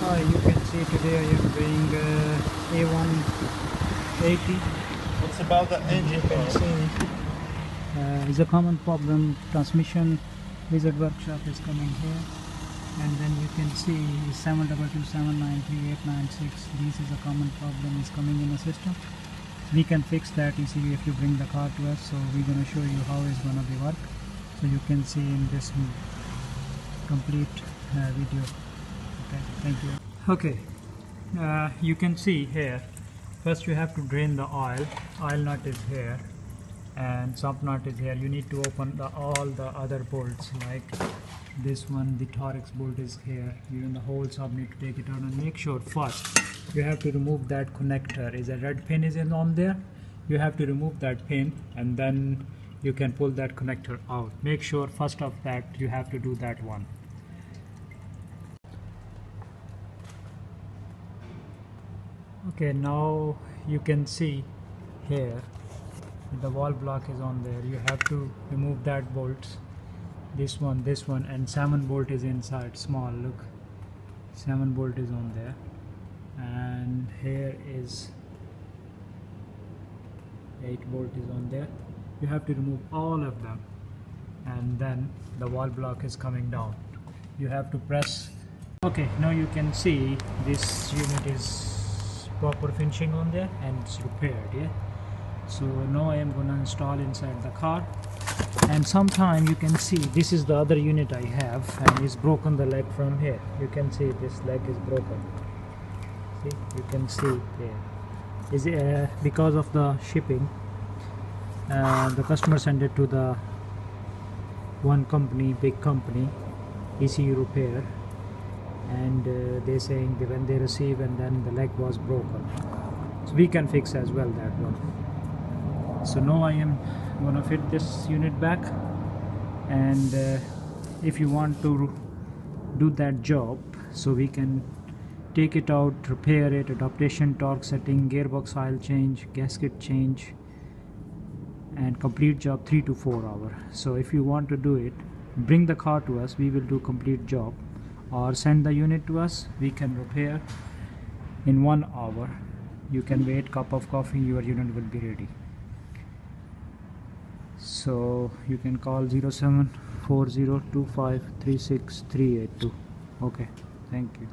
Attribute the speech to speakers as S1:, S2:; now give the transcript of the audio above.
S1: You can see today I am doing A180.
S2: What's about the engine?
S1: You can see it's a common problem. Transmission wizard workshop is coming here, and then you can see 722, 793, 896. This is a common problem is coming in the system. We can fix that easily if you bring the car to us. So we're going to show you how it's going to be work. So you can see in this complete video. Okay, thank you. Okay, you can see here. First you have to drain the oil. Oil nut is here, and sump nut is here. You need to open all the other bolts, like this one. The thorax bolt is here. Even the whole sub need to take it out, and make sure first you have to remove that connector. Is a red pin is on there. You have to remove that pin, and then you can pull that connector out. Make sure first of that you have to do that one. Okay, now you can see here the wall block is on there. You have to remove that bolts, this one, and 7 bolt is inside, small, look, 7 bolt is on there, and here is 8 bolt is on there. You have to remove all of them, and then the wall block is coming down. You have to press. Okay, now you can see this unit is proper finishing on there and it's repaired. Yeah, so now I am gonna install inside the car, and sometime you can see this is the other unit I have, and it's broken the leg from here. You can see this leg is broken. See, you can see there is because of the shipping. The customer sent it to the one company, big company, ECU repair, and they're saying that when they receive, and then the leg was broken, so we can fix as well that one. So now I am gonna fit this unit back, and if you want to do that job, so we can take it out, repair it, adaptation, torque setting, gearbox oil change, gasket change, and complete job 3 to 4 hours. So if you want to do it, bring the car to us, we will do complete job, or send the unit to us, we can repair in 1 hour. You can wait, cup of coffee, your unit will be ready. So you can call 07402536 382. Okay, thank you.